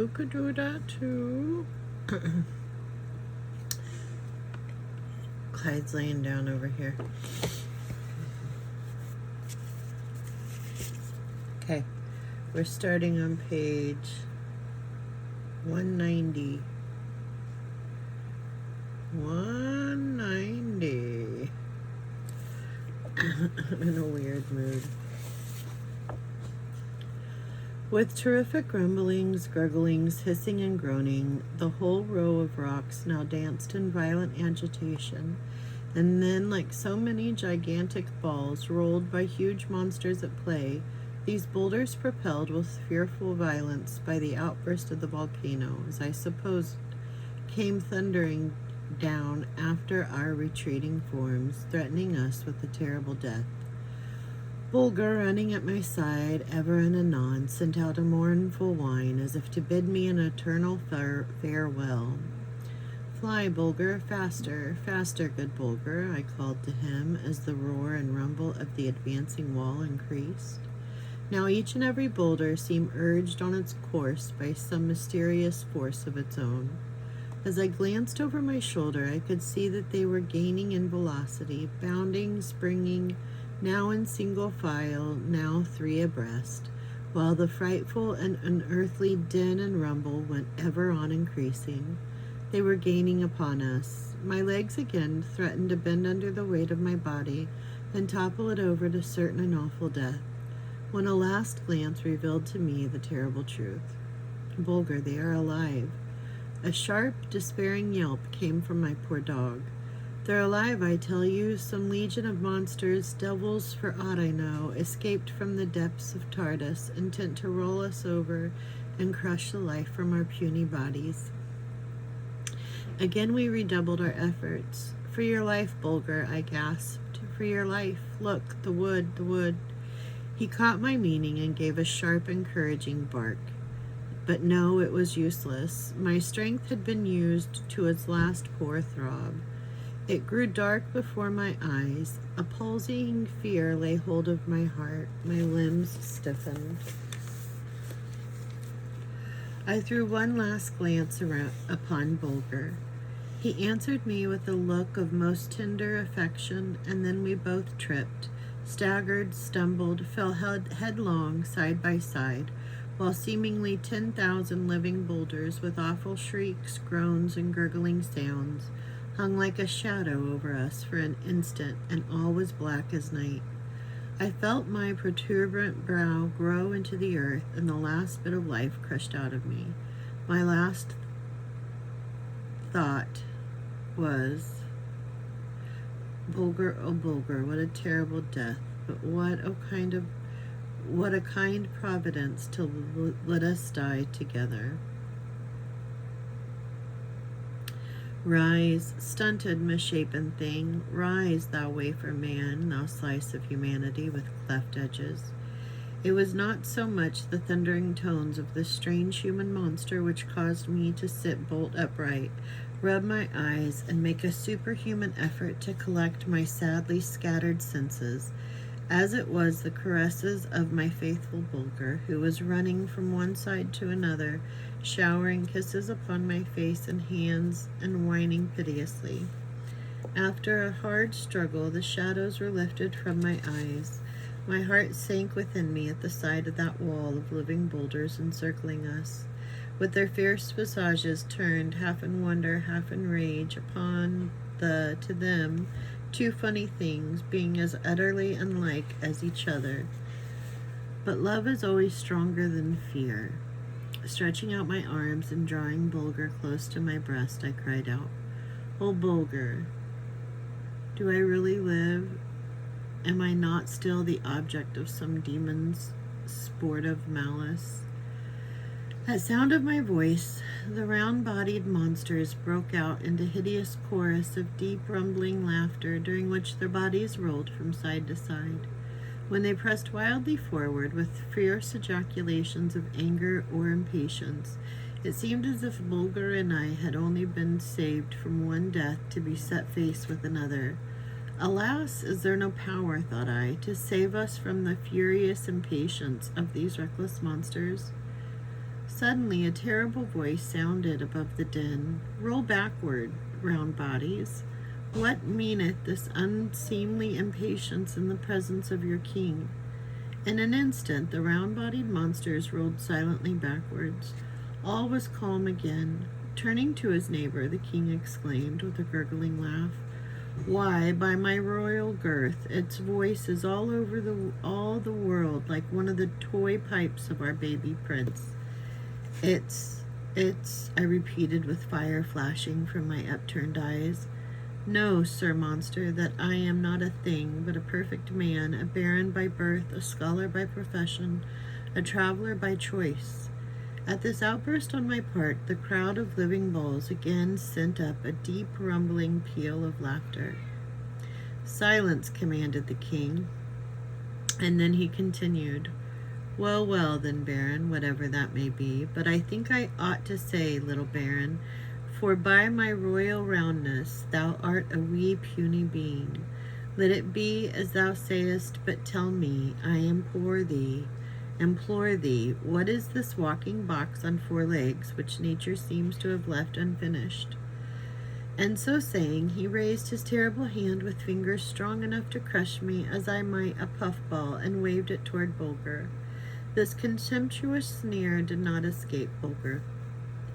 You could do that too. Clyde's laying down over here. Okay, we're starting on page 190. 190. I'm in a weird mood. With terrific grumblings, gurglings, hissing, and groaning, the whole row of rocks now danced in violent agitation, and then, like so many gigantic balls rolled by huge monsters at play, these boulders propelled with fearful violence by the outburst of the volcano, as I supposed, came thundering down after our retreating forms, threatening us with a terrible death. Bulger, running at my side ever and anon, sent out a mournful whine as if to bid me an eternal farewell. Fly, Bulger, faster, faster, good Bulger, I called to him as the roar and rumble of the advancing wall increased. Now each and every boulder seemed urged on its course by some mysterious force of its own. As I glanced over my shoulder, I could see that they were gaining in velocity, bounding, springing, now in single file, now three abreast, while the frightful and unearthly din and rumble went ever on increasing. They were gaining upon us. My legs again threatened to bend under the weight of my body and topple it over to certain and awful death, when a last glance revealed to me the terrible truth. Bulger, they are alive. A sharp, despairing yelp came from my poor dog. They're alive, I tell you. Some legion of monsters, devils for aught I know, escaped from the depths of Tardis, intent to roll us over and crush the life from our puny bodies. Again we redoubled our efforts. For your life, Bulger, I gasped. For your life. Look, the wood, the wood. He caught my meaning and gave a sharp, encouraging bark. But no, it was useless. My strength had been used to its last poor throb. It grew dark before my eyes. A palsying fear lay hold of my heart. My limbs stiffened. I threw one last glance upon Bulger. He answered me with a look of most tender affection, and then we both tripped, staggered, stumbled, fell headlong side by side, while seemingly 10,000 living boulders with awful shrieks, groans, and gurgling sounds hung like a shadow over us for an instant, and all was black as night. I felt my protuberant brow grow into the earth, and the last bit of life crushed out of me. My last thought was, Bulger, oh Bulger, what a terrible death, but what a kind providence to let us die together. Rise, stunted, misshapen thing, rise, thou wafer man, thou slice of humanity with cleft edges. It was not so much the thundering tones of this strange human monster which caused me to sit bolt upright, rub my eyes, and make a superhuman effort to collect my sadly scattered senses, as it was the caresses of my faithful Bulger, who was running from one side to another, showering kisses upon my face and hands, and whining piteously. After a hard struggle, the shadows were lifted from my eyes. My heart sank within me at the sight of that wall of living boulders encircling us, with their fierce visages turned, half in wonder, half in rage, upon the, to them, two funny things, being as utterly unlike as each other. But love is always stronger than fear. Stretching out my arms and drawing Bulger close to my breast, I cried out, "Oh, Bulger, do I really live? Am I not still the object of some demon's sportive malice?" At sound of my voice, the round-bodied monsters broke out into hideous chorus of deep rumbling laughter, during which their bodies rolled from side to side. When they pressed wildly forward with fierce ejaculations of anger or impatience, it seemed as if Bulger and I had only been saved from one death to be set face with another. Alas, is there no power, thought I, to save us from the furious impatience of these reckless monsters? Suddenly, a terrible voice sounded above the din. Roll backward, round bodies. What meaneth this unseemly impatience in the presence of your king? In an instant, the round-bodied monsters rolled silently backwards. All was calm again. Turning to his neighbor, the king exclaimed with a gurgling laugh, "Why, by my royal girth, its voice is all over all the world like one of the toy pipes of our baby prince." It's, I repeated with fire flashing from my upturned eyes. "Know, Sir Monster, that I am not a thing, but a perfect man, a baron by birth, a scholar by profession, a traveler by choice." At this outburst on my part, the crowd of living bulls again sent up a deep rumbling peal of laughter. "Silence," commanded the king, and then he continued, "Well, well, then, Baron, whatever that may be, but I think I ought to say, little Baron, for by my royal roundness thou art a wee puny being. Let it be as thou sayest, but tell me, I implore thee, what is this walking box on 4 legs which nature seems to have left unfinished?" And so saying, he raised his terrible hand with fingers strong enough to crush me as I might a puffball, and waved it toward Bulger. This contemptuous sneer did not escape Bulger.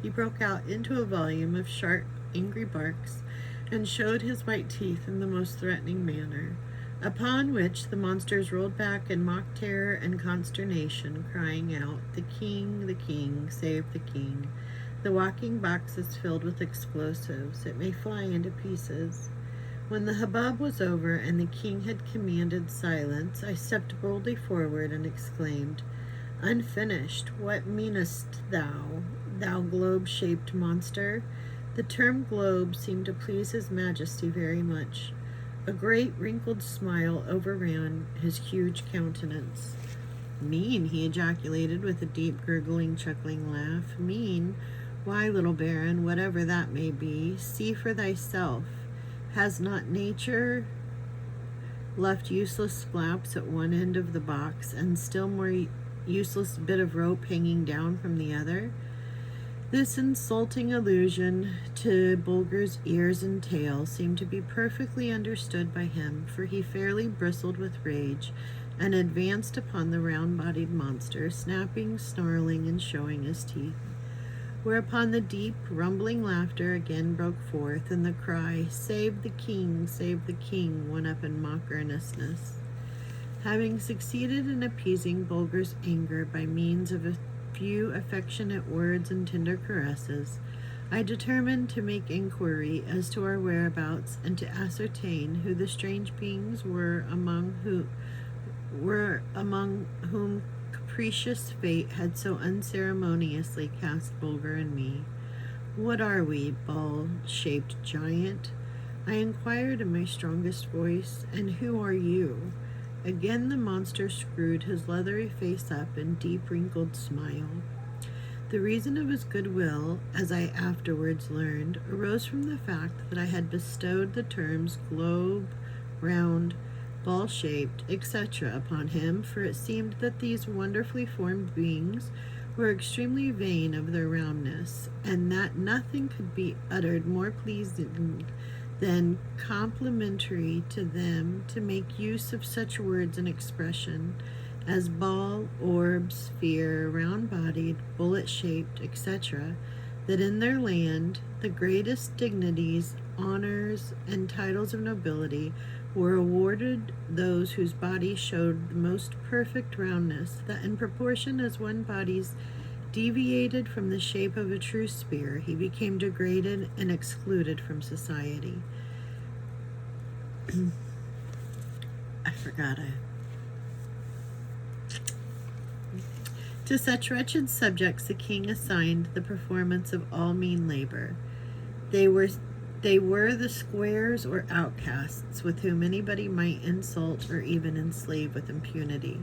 He broke out into a volume of sharp, angry barks, and showed his white teeth in the most threatening manner, upon which the monsters rolled back in mock terror and consternation, crying out, the king, save the king. The walking box is filled with explosives. It may fly into pieces." When the hubbub was over and the king had commanded silence, I stepped boldly forward and exclaimed, "Unfinished, what meanest thou, thou globe-shaped monster?" The term globe seemed to please his majesty very much. A great wrinkled smile overran his huge countenance. "Mean," he ejaculated with a deep, gurgling, chuckling laugh. "Mean? Why, little Baron, whatever that may be, see for thyself. Has not nature left useless flaps at one end of the box, and still more useless bit of rope hanging down from the other?" This insulting allusion to Bulger's ears and tail seemed to be perfectly understood by him, for he fairly bristled with rage and advanced upon the round-bodied monster, snapping, snarling, and showing his teeth. Whereupon the deep, rumbling laughter again broke forth, and the cry, save the king," went up in mock earnestness. Having succeeded in appeasing Bulger's anger by means of a few affectionate words and tender caresses, I determined to make inquiry as to our whereabouts and to ascertain who the strange beings were among whom capricious fate had so unceremoniously cast Bulger and me. "What are we, ball-shaped giant?" I inquired in my strongest voice, "and who are you?" Again the monster screwed his leathery face up in deep wrinkled smile. The reason of his goodwill, as I afterwards learned, arose from the fact that I had bestowed the terms globe, round, ball-shaped, etc. upon him, for it seemed that these wonderfully formed beings were extremely vain of their roundness, and that nothing could be uttered more pleasing than complimentary to them to make use of such words and expression as ball, orb, sphere, round-bodied, bullet-shaped, etc., that in their land the greatest dignities, honors, and titles of nobility were awarded those whose bodies showed the most perfect roundness, that in proportion as one body's deviated from the shape of a true spear, he became degraded and excluded from society. To such wretched subjects the king assigned the performance of all mean labor. They were the squares or outcasts with whom anybody might insult or even enslave with impunity.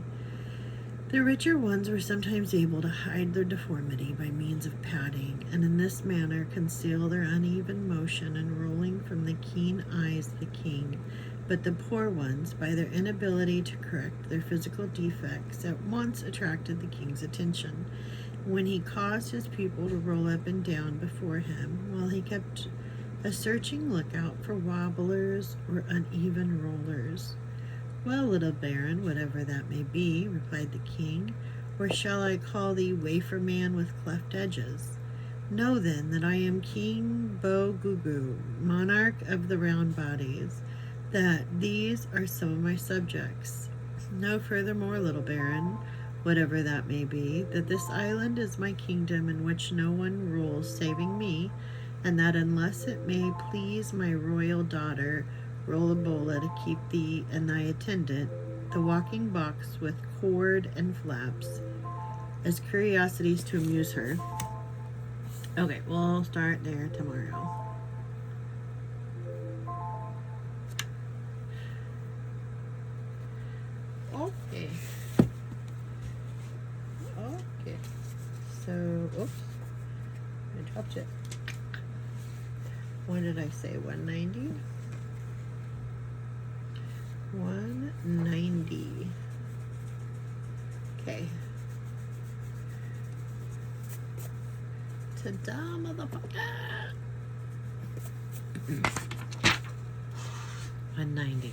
The richer ones were sometimes able to hide their deformity by means of padding, and in this manner conceal their uneven motion and rolling from the keen eyes of the king. But the poor ones, by their inability to correct their physical defects, at once attracted the king's attention. when he caused his people to roll up and down before him, while he kept a searching lookout for wobblers or uneven rollers. Well, little baron, whatever that may be, replied the king, or shall I call thee wafer man with cleft edges? Know then that I am King Bo-Gugu, monarch of the round bodies, that these are some of my subjects. Know furthermore, little baron, whatever that may be, that this island is my kingdom in which no one rules saving me, and that unless it may please my royal daughter, Rollabola, to keep thee and thy attendant, the walking box with cord and flaps, as curiosities to amuse her. Okay, we'll start there tomorrow. Okay. Okay. So, oops. I dropped it. What did I say? 190? 190. Okay. Ta-da, motherfucker! 190.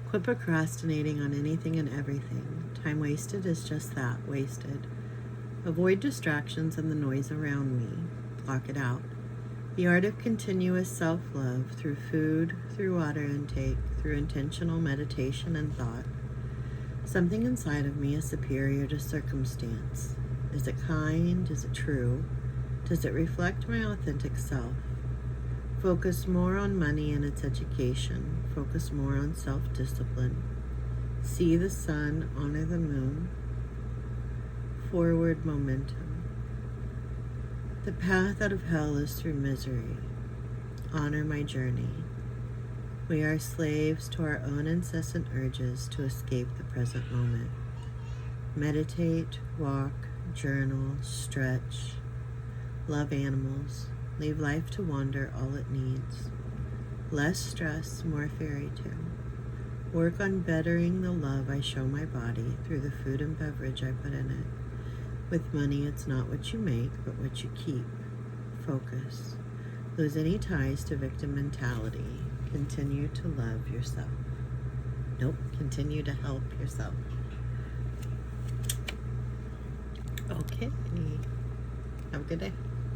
Quit procrastinating on anything and everything. Time wasted is just that, wasted. Avoid distractions and the noise around me. Block it out. The art of continuous self-love through food, through water intake, through intentional meditation and thought. Something inside of me is superior to circumstance. Is it kind? Is it true? Does it reflect my authentic self? Focus more on money and its education. Focus more on self-discipline. See the sun, honor the moon. Forward momentum. The path out of hell is through misery. Honor my journey. We are slaves to our own incessant urges to escape the present moment. Meditate, walk, journal, stretch. Love animals. Leave life to wander all it needs. Less stress, more fairy tale. Work on bettering the love I show my body through the food and beverage I put in it. With money, it's not what you make, but what you keep. Focus. Lose any ties to victim mentality. Continue to love yourself. Nope, continue to help yourself. Okay. Have a good day.